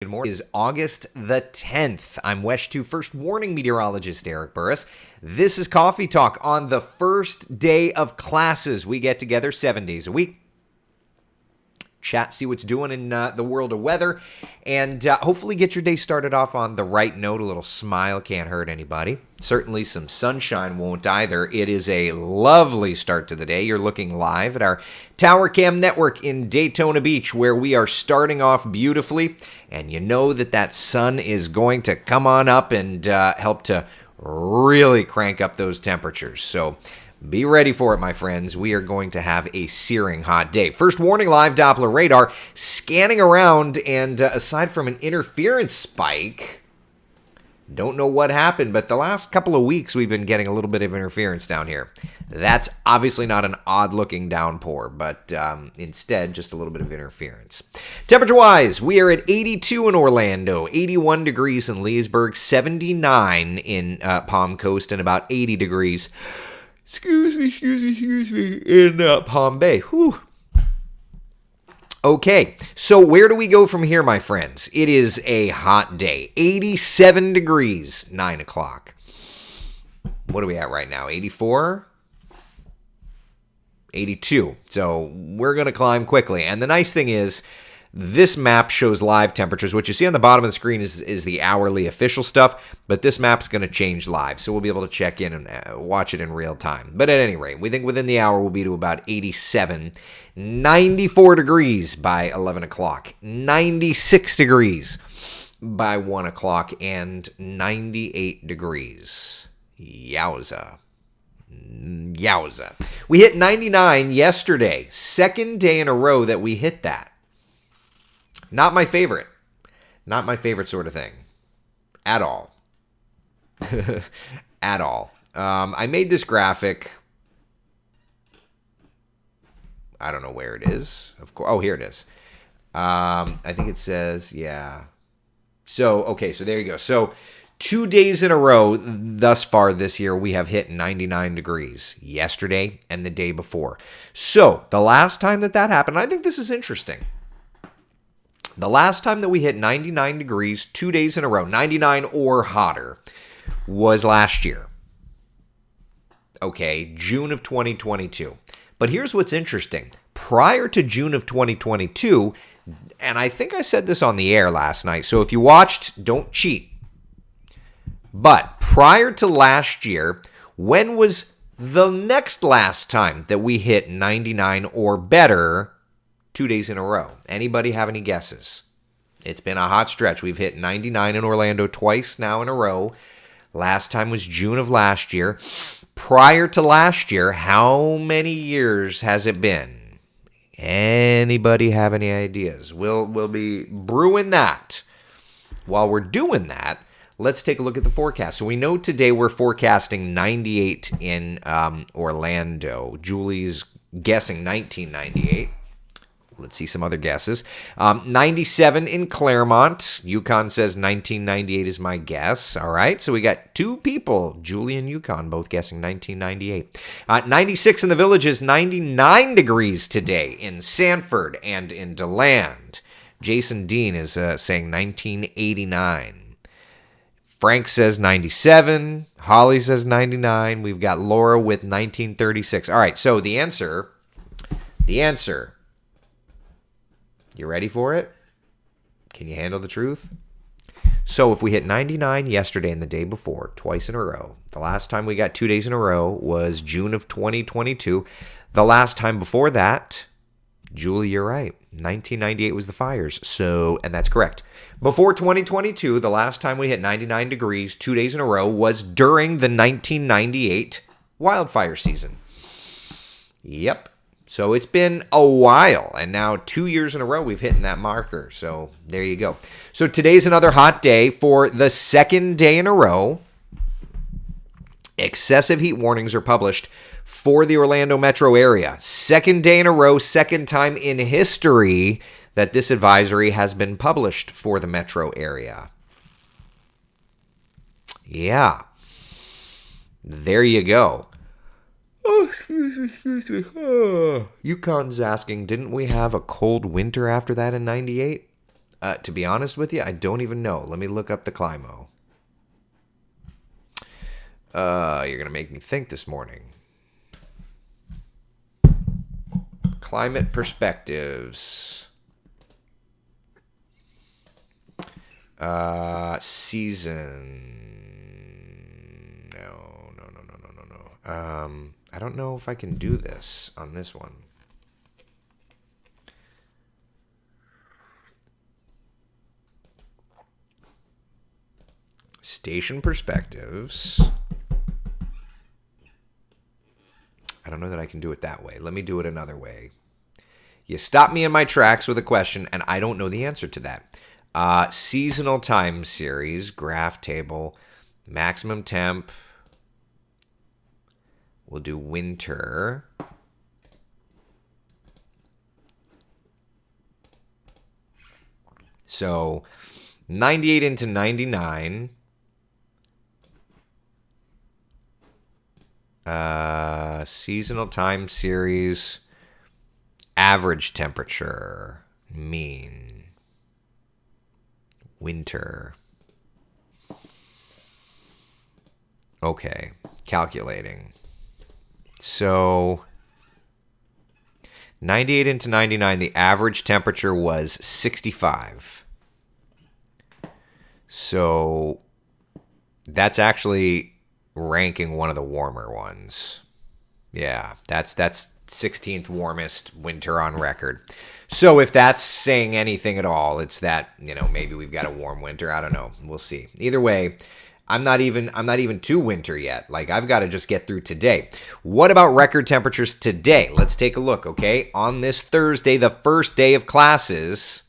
Good morning. It is August the 10th. I'm WESH 2 First Warning Meteorologist Eric Burris. This is Coffee Talk on the first day of classes. We get together 7 days a week, chat, see what's doing in the world of weather, and hopefully get your day started off on the right note. A little smile can't hurt anybody. Certainly some sunshine won't either. It is a lovely start to the day. You're looking live at our Tower Cam network in Daytona Beach, where we are starting off beautifully, and you know that sun is going to come on up and help to really crank up those temperatures. So be ready for it, my friends. We are going to have a searing hot day. First warning, live Doppler radar scanning around, and aside from an interference spike, don't know what happened, but the last couple of weeks we've been getting a little bit of interference down here. That's obviously not an odd-looking downpour, but instead just a little bit of interference. Temperature-wise, we are at 82 in Orlando, 81 degrees in Leesburg, 79 in Palm Coast, and about 80 degrees excuse me, in Palm Bay. Whew. Okay, so where do we go from here, my friends? It is a hot day. 87 degrees, 9 o'clock. What are we at right now? 84? 82. So we're going to climb quickly. And the nice thing is, this map shows live temperatures. What you see on the bottom of the screen is the hourly official stuff, but this map's going to change live, so we'll be able to check in and watch it in real time. But at any rate, we think within the hour we'll be to about 87, 94 degrees by 11 o'clock, 96 degrees by 1 o'clock, and 98 degrees. Yowza. Yowza. We hit 99 yesterday, second day in a row that we hit that. Not my favorite. Not my favorite sort of thing. At all. At all. I made this graphic. I don't know where it is. Of course. Oh, here it is. I think it says, yeah. So, okay, so there you go. So 2 days in a row thus far this year, we have hit 99 degrees. Yesterday and the day before. So the last time that happened, I think this is interesting. The last time that we hit 99 degrees 2 days in a row, 99 or hotter, was last year. Okay, June of 2022. But here's what's interesting. Prior to June of 2022, and I think I said this on the air last night, so if you watched, don't cheat. But prior to last year, when was the next last time that we hit 99 or better 2 days in a row? Anybody have any guesses? It's been a hot stretch. We've hit 99 in Orlando twice now in a row. Last time was June of last year. Prior to last year, how many years has it been? Anybody have any ideas? We'll be brewing that. While we're doing that, let's take a look at the forecast. So we know today we're forecasting 98 in Orlando. Julie's guessing 1998. Let's see some other guesses. 97 in Claremont. Yukon says 1998 is my guess. All right, so we got two people, Julie and Yukon, both guessing 1998. 96 in the Villages, 99 degrees today in Sanford and in DeLand. Jason Dean is saying 1989. Frank says 97. Holly says 99. We've got Laura with 1936. All right, so the answer... You ready for it? Can you handle the truth? So if we hit 99 yesterday and the day before, twice in a row, the last time we got 2 days in a row was June of 2022. The last time before that, Julie, you're right. 1998 was the fires. So, and that's correct. Before 2022, the last time we hit 99 degrees 2 days in a row was during the 1998 wildfire season. Yep. So it's been a while, and now 2 years in a row we've hit that marker. So there you go. So today's another hot day for the second day in a row. Excessive heat warnings are published for the Orlando metro area. Second day in a row, second time in history that this advisory has been published for the metro area. Yeah. There you go. Oh, excuse me. Oh. Yukon's asking, didn't we have a cold winter after that in 98? To be honest with you, I don't even know. Let me look up the Climo. You're going to make me think this morning. Climate perspectives. Season. No. I don't know if I can do this on this one. Station perspectives. I don't know that I can do it that way. Let me do it another way. You stop me in my tracks with a question, and I don't know the answer to that. Seasonal time series, graph table, maximum temp. We'll do winter. So 98 into 99. Seasonal time series. Average temperature. Mean. Winter. Okay. Calculating. So 98 into 99, the average temperature was 65. So that's actually ranking one of the warmer ones. Yeah, that's 16th warmest winter on record. So if that's saying anything at all, it's that, maybe we've got a warm winter. I don't know. We'll see. Either way, I'm not even to winter yet. Like, I've got to just get through today. What about record temperatures today? Let's take a look, okay? On this Thursday, the first day of classes,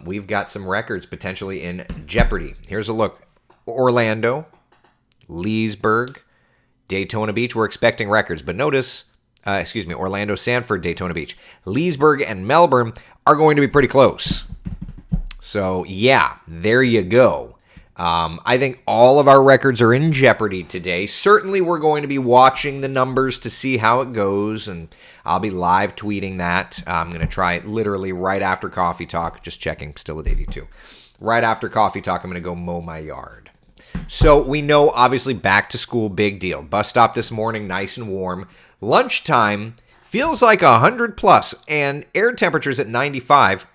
we've got some records potentially in jeopardy. Here's a look. Orlando, Leesburg, Daytona Beach. We're expecting records, but notice, Orlando, Sanford, Daytona Beach, Leesburg, and Melbourne are going to be pretty close. So, yeah, there you go. I think all of our records are in jeopardy today. Certainly, we're going to be watching the numbers to see how it goes, and I'll be live tweeting that. I'm going to try it literally right after Coffee Talk. Just checking, still at 82. Right after Coffee Talk, I'm going to go mow my yard. So we know, obviously, back to school, big deal. Bus stop this morning, nice and warm. Lunchtime feels like 100 plus, and air temperatures at 95.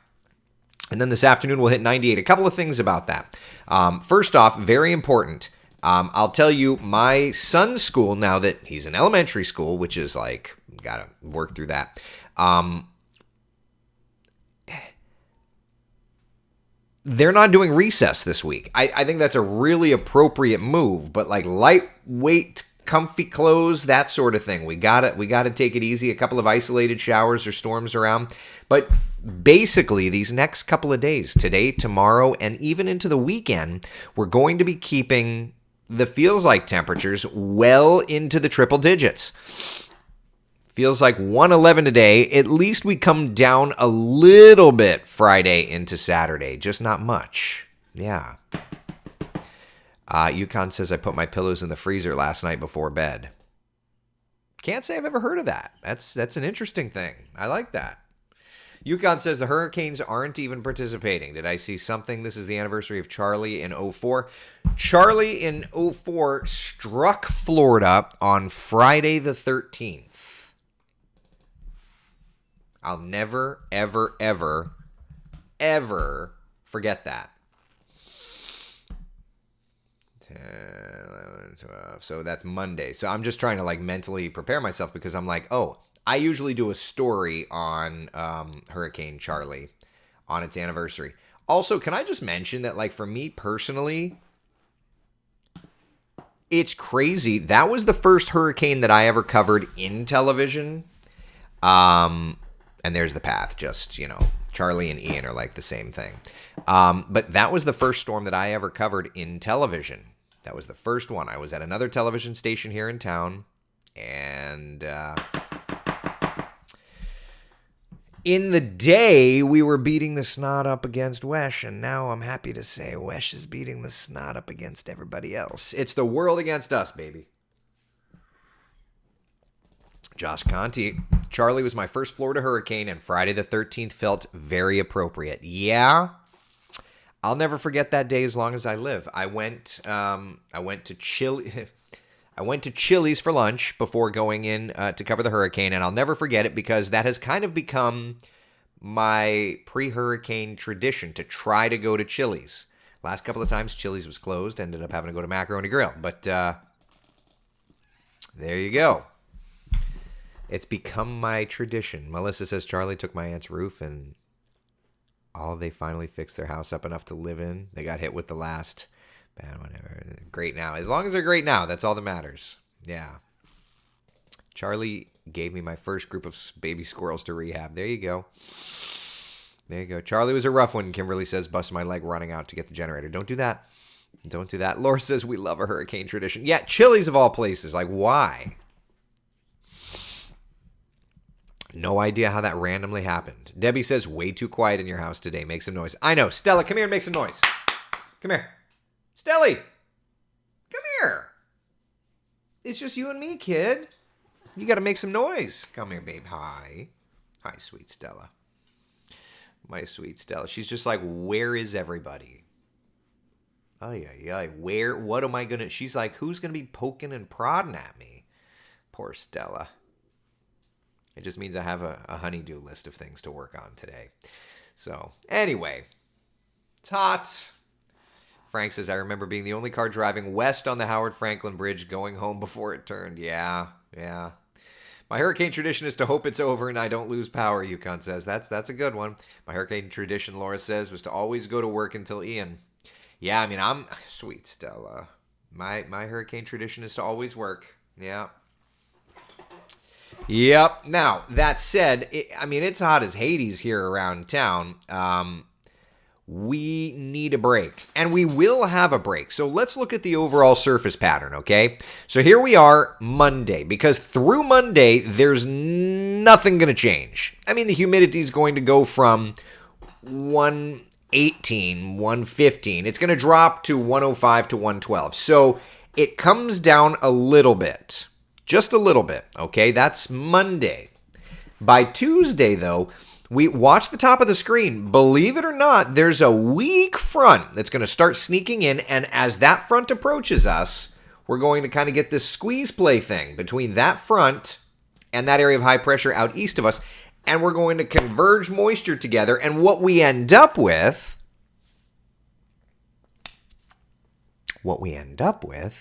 And then this afternoon we'll hit 98. A couple of things about that. First off, very important. I'll tell you, my son's school, now that he's in elementary school, which is like, got to work through that. They're not doing recess this week. I think that's a really appropriate move, but like lightweight, comfy clothes, that sort of thing. We gotta take it easy. A couple of isolated showers or storms around. But basically, these next couple of days, today, tomorrow, and even into the weekend, we're going to be keeping the feels like temperatures well into the triple digits. Feels like 111 today. At least we come down a little bit Friday into Saturday. Just not much. Yeah. Yukon says, I put my pillows in the freezer last night before bed. Can't say I've ever heard of that. That's an interesting thing. I like that. Yukon says the Hurricanes aren't even participating. Did I see something? This is the anniversary of Charlie in 04. Charlie in 04 struck Florida on Friday the 13th. I'll never, ever, ever, ever forget that. 10, 11, 12. So that's Monday. So I'm just trying to like mentally prepare myself because I'm like, oh, I usually do a story on Hurricane Charlie on its anniversary. Also, can I just mention that like for me personally, it's crazy. That was the first hurricane that I ever covered in television. And there's the path, just, Charlie and Ian are like the same thing. But that was the first storm that I ever covered in television. That was the first one. I was at another television station here in town. And in the day, we were beating the snot up against Wesh. And now I'm happy to say Wesh is beating the snot up against everybody else. It's the world against us, baby. Josh Conti. Charlie was my first Florida hurricane, and Friday the 13th felt very appropriate. Yeah, I'll never forget that day as long as I live. I went to Chile. I went to Chili's for lunch before going in to cover the hurricane, and I'll never forget it because that has kind of become my pre-hurricane tradition to try to go to Chili's. Last couple of times, Chili's was closed. Ended up having to go to Macaroni Grill. But there you go. It's become my tradition. Melissa says, Charlie took my aunt's roof and they finally fixed their house up enough to live in. They got hit with the last, whatever. Great now. As long as they're great now, that's all that matters. Yeah. Charlie gave me my first group of baby squirrels to rehab. There you go. There you go. Charlie was a rough one, Kimberly says, busted my leg running out to get the generator. Don't do that. Don't do that. Laura says, we love a hurricane tradition. Yeah, Chili's of all places. Like, why? No idea how that randomly happened. Debbie says, way too quiet in your house today. Make some noise. I know. Stella, come here and make some noise. Come here. Stelly, come here. It's just you and me, kid. You got to make some noise. Come here, babe. Hi. Hi, sweet Stella. My sweet Stella. She's just like, where is everybody? Where? What am I going to? She's like, who's going to be poking and prodding at me? Poor Stella. It just means I have a honey-do list of things to work on today. So, anyway. It's hot. Frank says, I remember being the only car driving west on the Howard Franklin Bridge going home before it turned. Yeah. My hurricane tradition is to hope it's over and I don't lose power, Yukon says. That's a good one. My hurricane tradition, Laura says, was to always go to work until Ian. Yeah, I mean, I'm... Sweet Stella. My hurricane tradition is to always work. Yeah. Yep. Now, that said, it's hot as Hades here around town. We need a break, and we will have a break. So let's look at the overall surface pattern, okay? So here we are Monday, because through Monday, there's nothing going to change. I mean, the humidity is going to go from 118, 115. It's going to drop to 105 to 112. So it comes down a little bit, just a little bit, okay? That's Monday. By Tuesday, though, we watch the top of the screen. Believe it or not, there's a weak front that's going to start sneaking in, and as that front approaches us, we're going to kind of get this squeeze play thing between that front and that area of high pressure out east of us, and we're going to converge moisture together, and what we end up with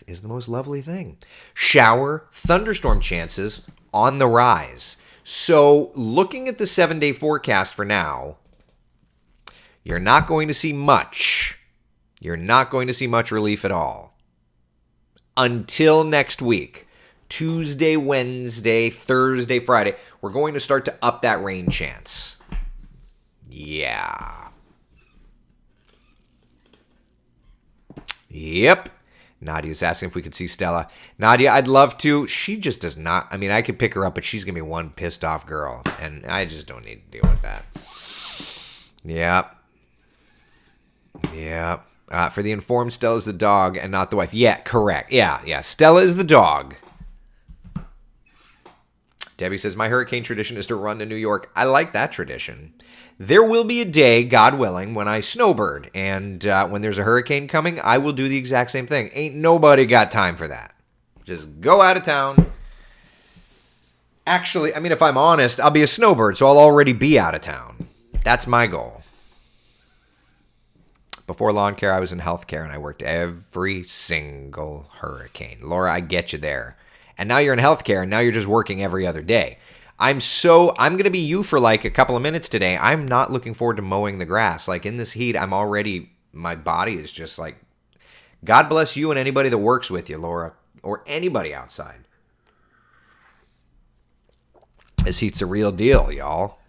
is the most lovely thing. Shower, thunderstorm chances on the rise. So, looking at the 7-day forecast for now, you're not going to see much. You're not going to see much relief at all. Until next week. Tuesday, Wednesday, Thursday, Friday. We're going to start to up that rain chance. Yeah. Yep. Nadia's asking if we could see Stella. Nadia, I'd love to. She just does not. I mean, I could pick her up, but she's going to be one pissed off girl. And I just don't need to deal with that. Yep. For the informed, Stella's the dog and not the wife. Yeah, correct. Yeah. Stella is the dog. Debbie says, my hurricane tradition is to run to New York. I like that tradition. There will be a day, God willing, when I snowbird. And when there's a hurricane coming, I will do the exact same thing. Ain't nobody got time for that. Just go out of town. Actually, I mean, if I'm honest, I'll be a snowbird, so I'll already be out of town. That's my goal. Before lawn care, I was in healthcare, and I worked every single hurricane. Laura, I get you there. And now you're in healthcare, and now you're just working every other day. I'm going to be you for like a couple of minutes today. I'm not looking forward to mowing the grass. Like in this heat, my body is just like, God bless you and anybody that works with you, Laura, or anybody outside. This heat's a real deal, y'all.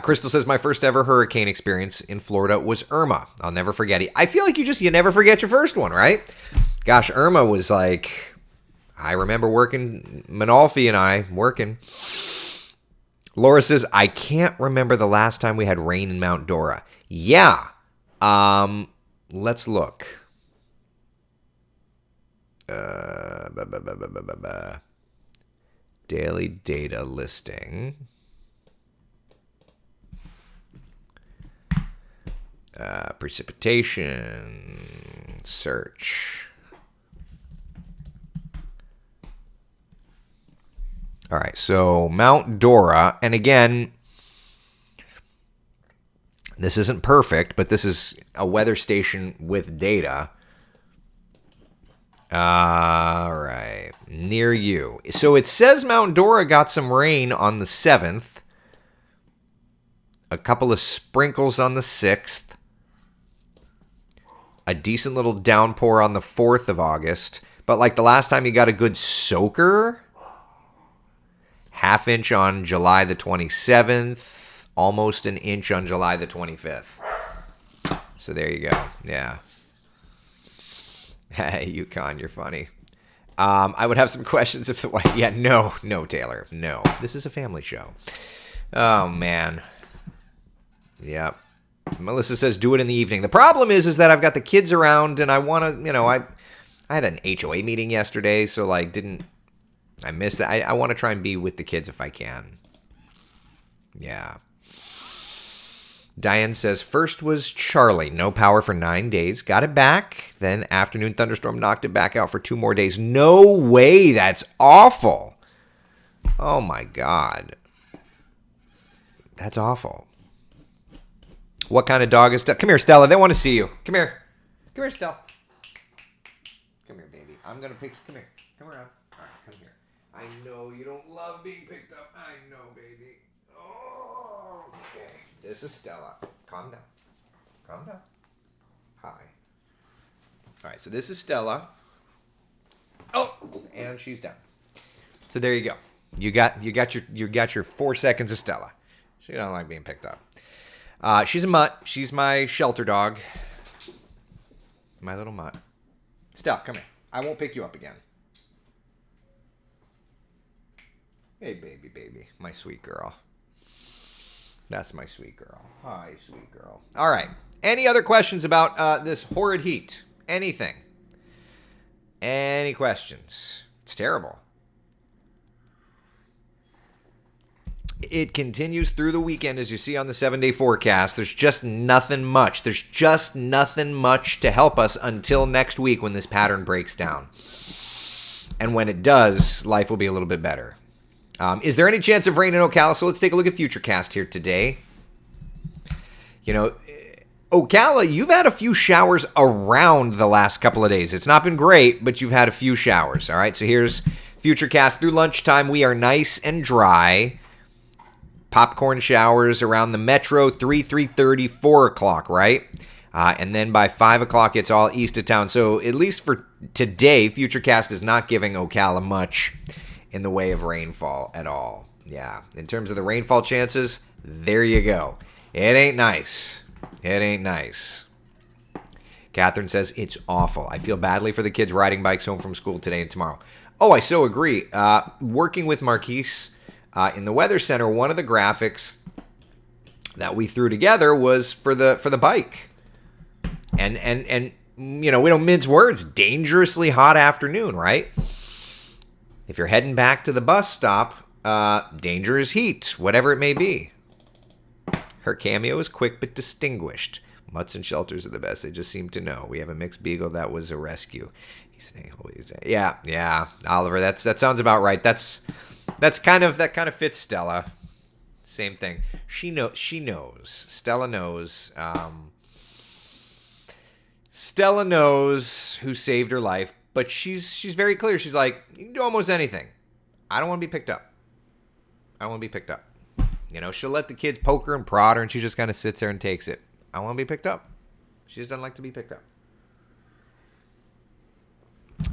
Crystal says, my first ever hurricane experience in Florida was Irma. I'll never forget it. I feel like you never forget your first one, right? Gosh, Irma was like... I remember working, Manolfi and I working. Laura says, I can't remember the last time we had rain in Mount Dora. Yeah. Let's look. Daily data listing. Precipitation. Search. All right, so Mount Dora, and again, this isn't perfect, but this is a weather station with data. All right, near you. So it says Mount Dora got some rain on the 7th, a couple of sprinkles on the 6th, a decent little downpour on the 4th of August, but like the last time you got a good soaker, half inch on July the 27th, almost an inch on July the 25th. So there you go. Yeah. Hey, Yukon, you're funny. I would have some questions if the white. Yeah, no, Taylor, no. This is a family show. Oh man. Yep. Melissa says do it in the evening. The problem is that I've got the kids around and I want to, I had an HOA meeting yesterday, so like I missed that. I want to try and be with the kids if I can. Yeah. Diane says, first was Charlie. No power for 9 days. Got it back. Then afternoon thunderstorm knocked it back out for 2 more days. No way. That's awful. Oh, my God. That's awful. What kind of dog is Stella? Come here, Stella. They want to see you. Come here. Come here, Stella. Come here, baby. I'm going to pick you. Come here. Come around. All right, come here. I know you don't love being picked up. I know, baby. Oh, okay. This is Stella. Calm down. Calm down. Hi. All right, so this is Stella. Oh, and she's down. So there you go. You got your 4 seconds of Stella. She don't like being picked up. She's a mutt. She's my shelter dog. My little mutt. Stella, come here. I won't pick you up again. Hey, baby. My sweet girl. That's my sweet girl. Hi, sweet girl. All right. Any other questions about this horrid heat? Anything? Any questions? It's terrible. It continues through the weekend, as you see on the 7-day forecast. There's just nothing much. There's just nothing much to help us until next week when this pattern breaks down. And when it does, life will be a little bit better. Is there any chance of rain in Ocala? So let's take a look at Futurecast here today. Ocala, you've had a few showers around the last couple of days. It's not been great, but you've had a few showers. All right, so here's Futurecast through lunchtime. We are nice and dry. Popcorn showers around the metro, 3:30, 4 o'clock, right? And then by 5 o'clock, it's all east of town. So at least for today, Futurecast is not giving Ocala much in the way of rainfall at all. Yeah, in terms of the rainfall chances, there you go. It ain't nice. It ain't nice. Catherine says, it's awful. I feel badly for the kids riding bikes home from school today and tomorrow. Oh, I so agree. Working with Marquise in the Weather Center, one of the graphics that we threw together was for the bike. And we don't mince words. Dangerously hot afternoon, right? If you're heading back to the bus stop, dangerous heat, whatever it may be. Her cameo is quick but distinguished. Mutts and shelters are the best. They just seem to know. We have a mixed beagle that was a rescue. Yeah, Oliver. That sounds about right. That kind of fits Stella. Same thing. She knows. Stella knows. Stella knows who saved her life. But she's very clear. She's like, you can do almost anything. I don't want to be picked up. She'll let the kids poke her and prod her, and she just kind of sits there and takes it. I want to be picked up. She just doesn't like to be picked up.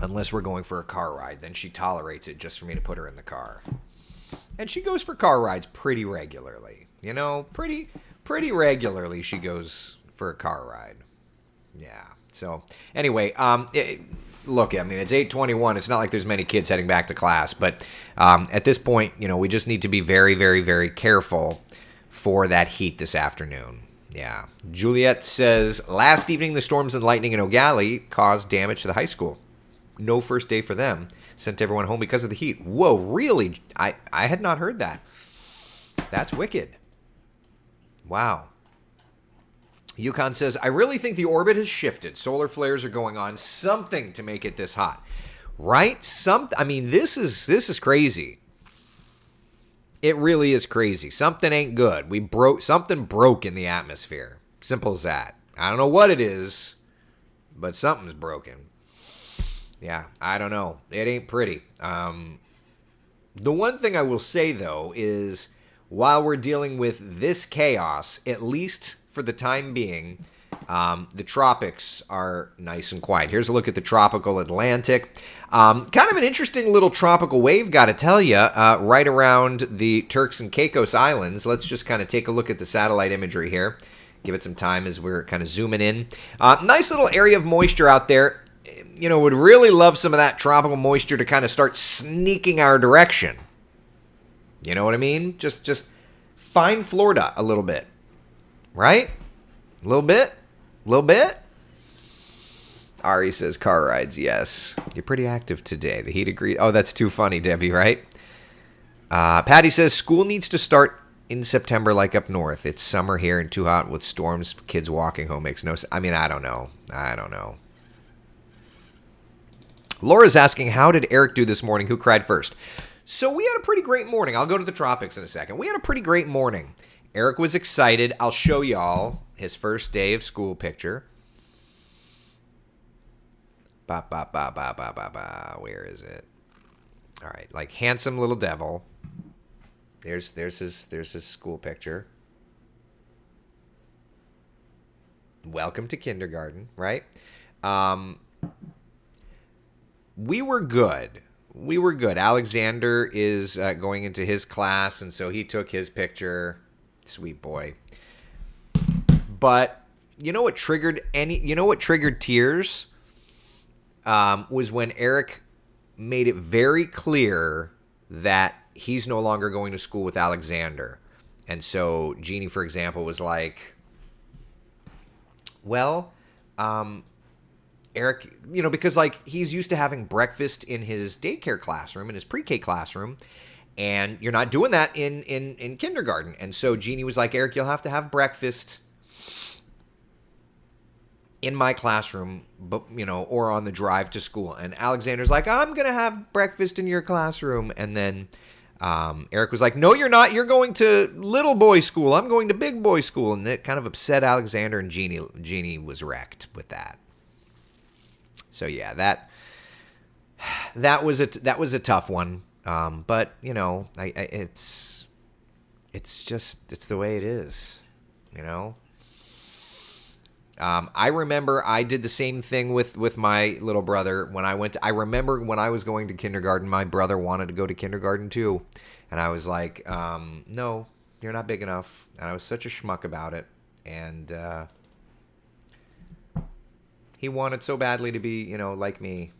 Unless we're going for a car ride, then she tolerates it just for me to put her in the car. And she goes for car rides pretty regularly. Pretty regularly she goes for a car ride. Yeah. So, anyway, look, I mean, it's 8:21. It's not like there's many kids heading back to class. But at this point, we just need to be very, very, very careful for that heat this afternoon. Yeah. Juliet says, last evening, the storms and lightning in Ogali caused damage to the high school. no first day for them. Sent everyone home because of the heat. Whoa, really? I had not heard that. That's wicked. Wow. Yukon says, I really think the orbit has shifted. Solar flares are going on. Something to make it this hot. Right? I mean, this is crazy. It really is crazy. Something ain't good. Something broke in the atmosphere. Simple as that. I don't know what it is, but something's broken. Yeah, I don't know. It ain't pretty. The one thing I will say, though, is while we're dealing with this chaos, at least for the time being, the tropics are nice and quiet. Here's a look at the tropical Atlantic. Kind of an interesting little tropical wave, got to tell you, right around the Turks and Caicos Islands. Let's just kind of take a look at the satellite imagery here. Give it some time as we're kind of zooming in. Nice little area of moisture out there. You know, would really love some of that tropical moisture to kind of start sneaking our direction. You know what I mean? Just find Florida a little bit. Right? A little bit? A little bit? Ari says car rides, yes. You're pretty active today. The heat agrees. Oh, that's too funny, Debbie, right? Patty says school needs to start in September like up north. It's summer here and too hot with storms. Kids walking home makes no sense. I mean, I don't know. Laura's asking, how did Eric do this morning? Who cried first? So we had a pretty great morning. I'll go to the tropics in a second. We had a pretty great morning. Eric was excited. I'll show y'all his first day of school picture. Where is it? All right, like handsome little devil. There's his school picture. Welcome to kindergarten, right? We were good. Alexander is going into his class, and so he took his picture. Sweet boy. But you know what triggered tears? Was when Eric made it very clear that he's no longer going to school with Alexander. And so Jeannie, for example, was like, well, Eric, you know, because like he's used to having breakfast in his daycare classroom, in his pre-K classroom, and you're not doing that in kindergarten. And so Jeannie was like, Eric, you'll have to have breakfast in my classroom, but you know, or on the drive to school. And Alexander's like, I'm going to have breakfast in your classroom. And then Eric was like, no, you're not. You're going to little boy school. I'm going to big boy school. And it kind of upset Alexander, and Jeannie was wrecked with that. So yeah, that was a tough one. But you know, it's the way it is, you know. I remember I did the same thing with my little brother when I remember when I was going to kindergarten, my brother wanted to go to kindergarten too. And I was like, no, you're not big enough. And I was such a schmuck about it. And he wanted so badly to be, you know, like me.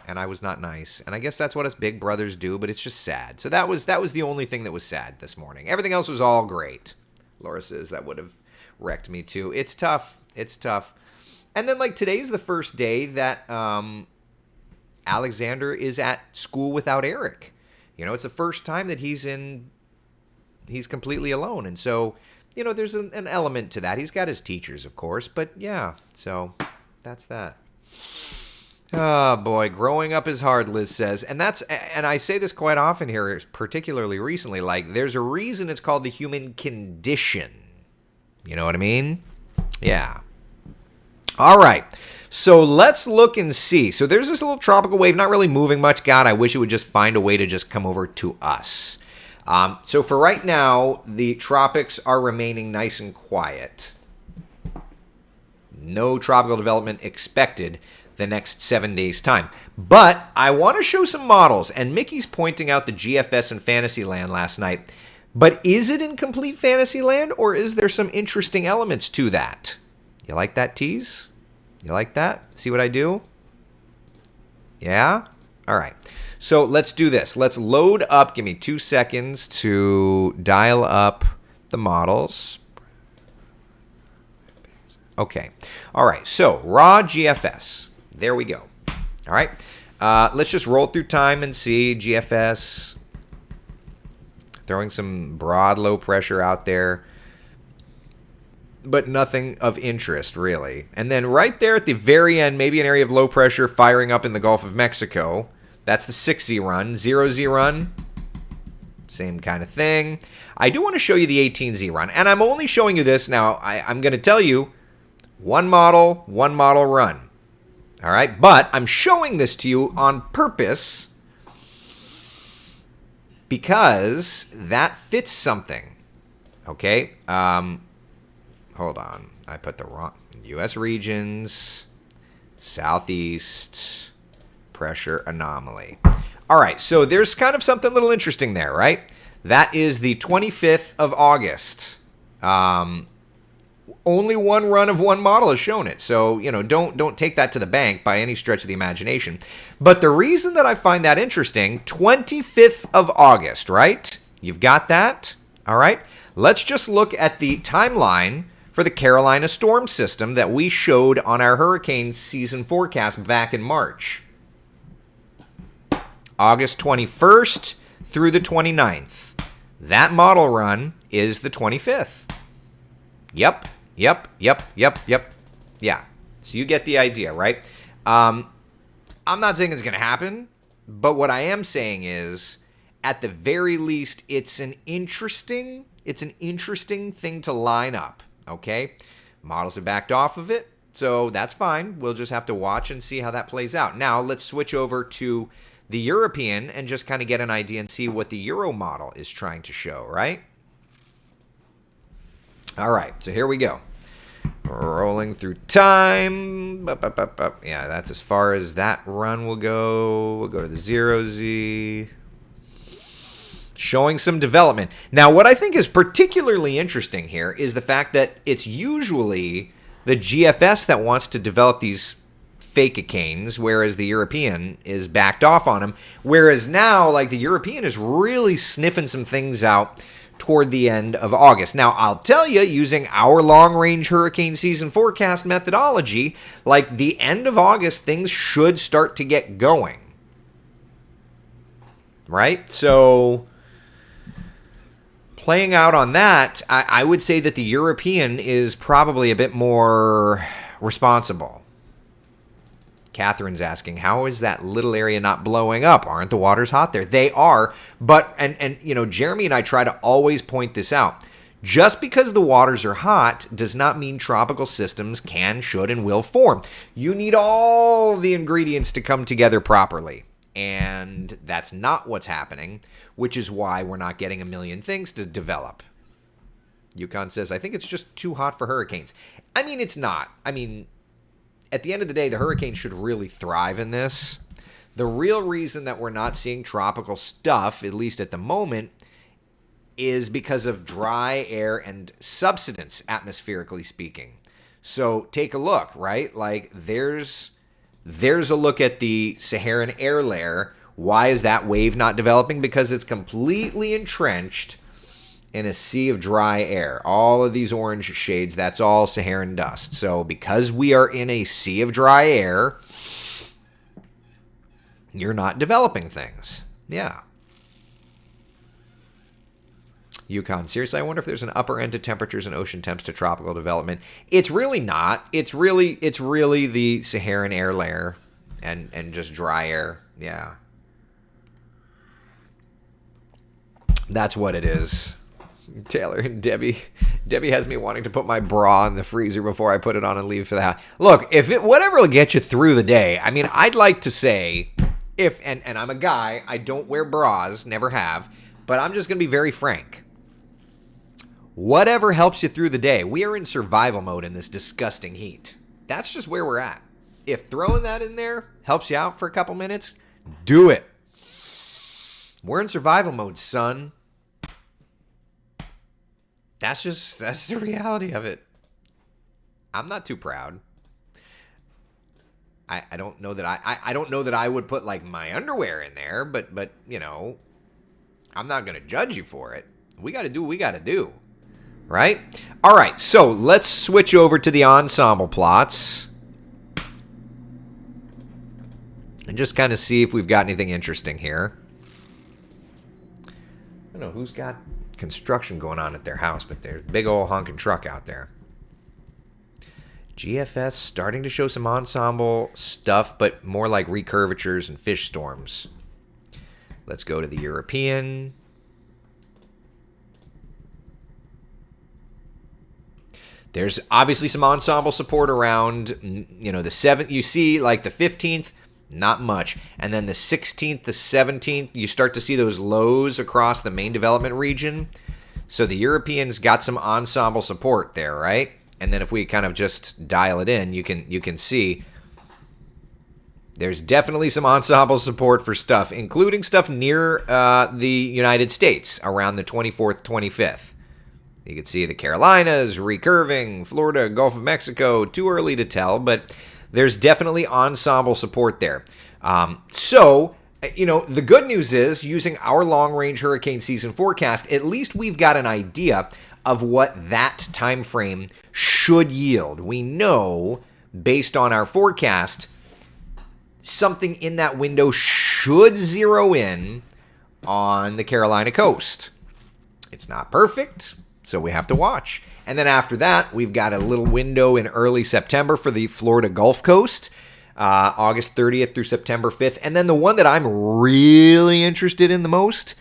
And I was not nice. And I guess that's what us big brothers do, but it's just sad. So that was the only thing that was sad this morning. Everything else was all great. Laura says that would have wrecked me too. It's tough. And then like today's the first day that Alexander is at school without Eric. You know, it's the first time that he's completely alone. And so, you know, there's an element to that. He's got his teachers, of course, but yeah, so that's that. Oh boy, growing up is hard, Liz says. And I say this quite often here, particularly recently, like there's a reason it's called the human condition. You know what I mean? Yeah. All right. So let's look and see. So there's this little tropical wave, not really moving much. God, I wish it would just find a way to just come over to us. So for right now, the tropics are remaining nice and quiet. No tropical development expected the next 7 days' time. But I want to show some models, and Mickey's pointing out the GFS in Fantasyland last night. But is it in complete Fantasyland, or is there some interesting elements to that? You like that tease? You like that? See what I do? Yeah? All right. So let's do this. Let's load up. Give me 2 seconds to dial up the models. Okay. All right. So raw GFS. There we go. All right. Let's just roll through time and see. GFS. Throwing some broad low pressure out there. But nothing of interest, really. And then right there at the very end, maybe an area of low pressure firing up in the Gulf of Mexico. That's the 6Z run. 0Z run. Same kind of thing. I do want to show you the 18Z run. And I'm only showing you this now. I'm going to tell you, one model run. All right? But I'm showing this to you on purpose because that fits something. Okay? Hold on. I put the wrong... U.S. regions, southeast, pressure anomaly. All right, so there's kind of something a little interesting there, right? That is the 25th of August. Only one run of one model has shown it. So, you know, don't take that to the bank by any stretch of the imagination. But the reason that I find that interesting, 25th of August, right? You've got that? All right. Let's just look at the timeline for the Carolina storm system that we showed on our hurricane season forecast back in March. August 21st through the 29th. That model run is the 25th. Yep. Yeah. So you get the idea, right? I'm not saying it's going to happen, but what I am saying is, at the very least, it's an interesting thing to line up, okay? Models have backed off of it, so that's fine. We'll just have to watch and see how that plays out. Now, let's switch over to the European and just kind of get an idea and see what the Euro model is trying to show, right? All right, so here we go. Rolling through time. Yeah, that's as far as that run will go. We'll go to the 0Z. Showing some development. Now, what I think is particularly interesting here is the fact that it's usually the GFS that wants to develop these fake-a-canes, whereas the European is backed off on them. Whereas now, like, the European is really sniffing some things out toward the end of August. Now, I'll tell you, using our long-range hurricane season forecast methodology, like, the end of August, things should start to get going. Right? So, playing out on that, I would say that the European is probably a bit more responsible. Catherine's asking, how is that little area not blowing up? Aren't the waters hot there? They are, but, and you know, Jeremy and I try to always point this out. Just because the waters are hot does not mean tropical systems can, should, and will form. You need all the ingredients to come together properly. And that's not what's happening, which is why we're not getting a million things to develop. Yukon says, I think it's just too hot for hurricanes. I mean, it's not. I mean, at the end of the day, the hurricane should really thrive in this. The real reason that we're not seeing tropical stuff, at least at the moment, is because of dry air and subsidence, atmospherically speaking. So take a look, right? Like, there's a look at the Saharan air layer. Why is that wave not developing? Because it's completely entrenched in a sea of dry air. All of these orange shades, that's all Saharan dust. So because we are in a sea of dry air, you're not developing things. Yeah. Yukon, seriously, I wonder if there's an upper end to temperatures and ocean temps to tropical development. It's really not. It's really the Saharan air layer and just dry air. Yeah. That's what it is. Taylor and Debbie has me wanting to put my bra in the freezer before I put it on and leave for the house. Look, whatever will get you through the day. I mean, I'd like to say, and I'm a guy, I don't wear bras, never have, but I'm just going to be very frank. Whatever helps you through the day. We are in survival mode in this disgusting heat. That's just where we're at. If throwing that in there helps you out for a couple minutes, do it. We're in survival mode, son. That's the reality of it. I'm not too proud. I don't know that I don't know that I would put like my underwear in there, but you know, I'm not gonna judge you for it. We gotta do what we gotta do. Right? Alright, so let's switch over to the ensemble plots. and just kind of see if we've got anything interesting here. I don't know who's got construction going on at their house, but there's a big old honking truck out there. GFS starting to show some ensemble stuff, but more like recurvatures and fish storms. Let's go to the European. There's obviously some ensemble support around, the 7th. You see, like the 15th, not much. And then the 16th, the 17th, you start to see those lows across the main development region. So the Europeans got some ensemble support there, right? And then if we kind of just dial it in, you can see there's definitely some ensemble support for stuff, including stuff near the United States around the 24th, 25th. You can see the Carolinas, recurving, Florida, Gulf of Mexico. Too early to tell, but there's definitely ensemble support there. So, the good news is, using our long-range hurricane season forecast, at least we've got an idea of what that time frame should yield. We know, based on our forecast, something in that window should zero in on the Carolina coast. It's not perfect, so we have to watch. And then after that, we've got a little window in early September for the Florida Gulf Coast, August 30th through September 5th. And then the one that I'm really interested in the most,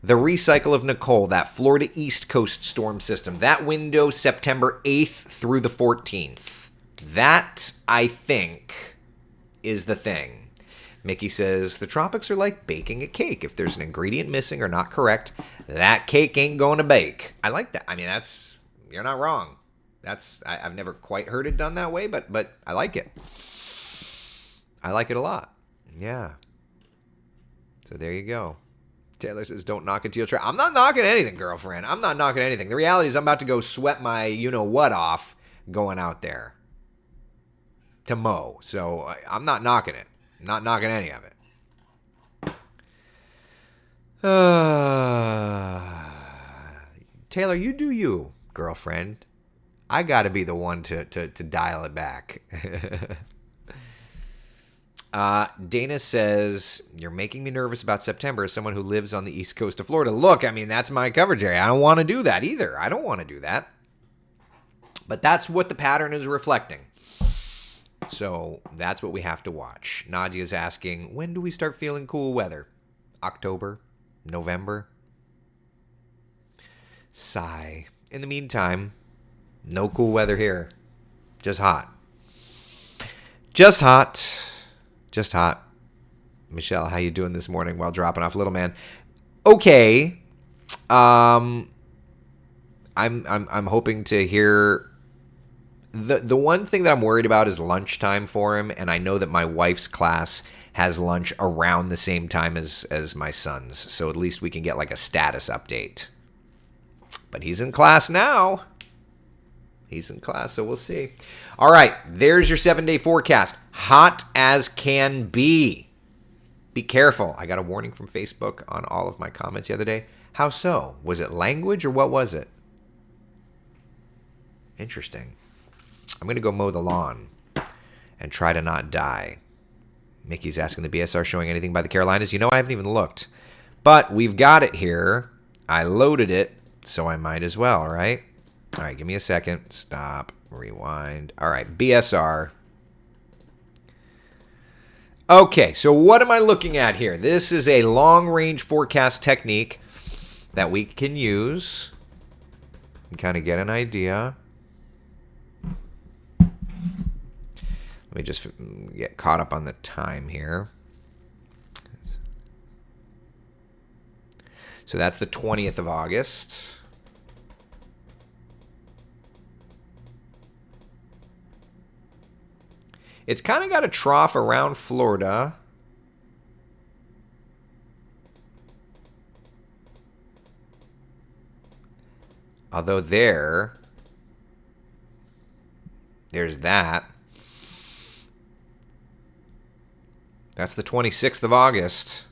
the recycle of Nicole, that Florida East Coast storm system. That window, September 8th through the 14th. That, I think, is the thing. Mickey says, the tropics are like baking a cake. If there's an ingredient missing or not correct, that cake ain't going to bake. I like that. I mean, you're not wrong. I've never quite heard it done that way, but I like it. I like it a lot. Yeah. So there you go. Taylor says, don't knock until you try. I'm not knocking anything, girlfriend. I'm not knocking anything. The reality is I'm about to go sweat my you-know-what off going out there to mow. So I'm not knocking it. I'm not knocking any of it. Taylor, you do you, girlfriend. I got to be the one to dial it back. Dana says, you're making me nervous about September as someone who lives on the east coast of Florida. Look, I mean, that's my coverage area. I don't want to do that either. I don't want to do that. But that's what the pattern is reflecting. So that's what we have to watch. Nadia's asking, when do we start feeling cool weather? October? November? Sigh. In the meantime, no cool weather here. Just hot. Just hot. Just hot. Michelle, how you doing this morning while dropping off little man? Okay. I'm hoping to hear. The one thing that I'm worried about is lunchtime for him, and I know that my wife's class has lunch around the same time as my son's, so at least we can get like a status update. But he's in class now. He's in class, so we'll see. All right, there's your 7-day forecast. Hot as can be. Be careful. I got a warning from Facebook on all of my comments the other day. How so? Was it language or what was it? Interesting. I'm going to go mow the lawn and try to not die. Mickey's asking the BSR showing anything by the Carolinas. I haven't even looked. But we've got it here. I loaded it, so I might as well, right? All right, give me a second. Stop. Rewind. All right, BSR. Okay, so what am I looking at here? This is a long-range forecast technique that we can use and kind of get an idea. Let me just get caught up on the time here. So that's the 20th of August. It's kind of got a trough around Florida. Although there's that. That's the 26th of August.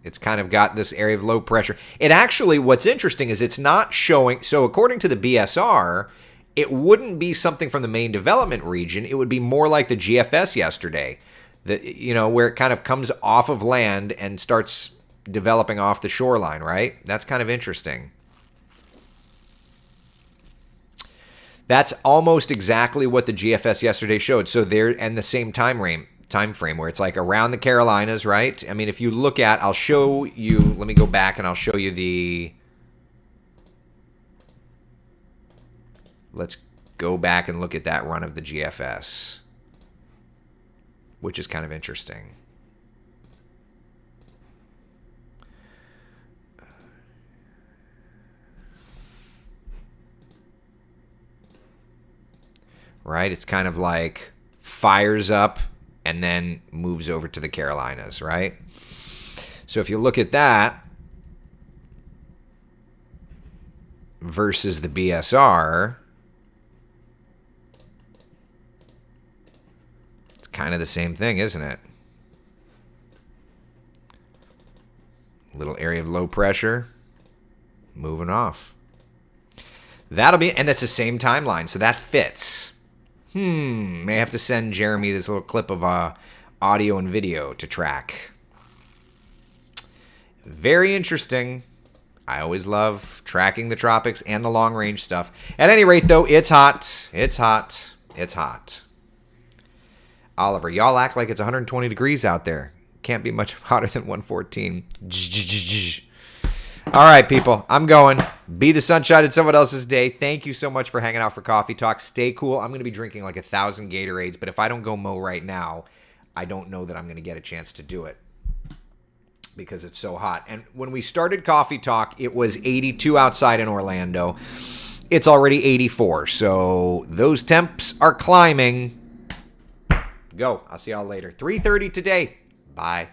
It's kind of got this area of low pressure. It actually, what's interesting is it's not showing. So according to the BSR, it wouldn't be something from the main development region. It would be more like the GFS yesterday. where it kind of comes off of land and starts developing off the shoreline, right? That's kind of interesting. That's almost exactly what the GFS yesterday showed. So there, and the same time frame where it's like around the Carolinas, right? I mean, if you look at, I'll show you, let me go back and I'll show you let's go back and look at that run of the GFS, which is kind of interesting. Right? It's kind of like fires up and then moves over to the Carolinas, right? So if you look at that versus the BSR, it's kind of the same thing, isn't it? Little area of low pressure, moving off. That'll be, and that's the same timeline, so that fits. May have to send Jeremy this little clip of audio and video to track. Very interesting. I always love tracking the tropics and the long-range stuff. At any rate, though, it's hot. It's hot. It's hot. Oliver, y'all act like it's 120 degrees out there. Can't be much hotter than 114. All right, people, I'm going. Be the sunshine in someone else's day. Thank you so much for hanging out for Coffee Talk. Stay cool. I'm going to be drinking like 1,000 Gatorades, but if I don't go mow right now, I don't know that I'm going to get a chance to do it because it's so hot. And when we started Coffee Talk, it was 82 outside in Orlando. It's already 84, so those temps are climbing. Go. I'll see y'all later. 3:30 today. Bye.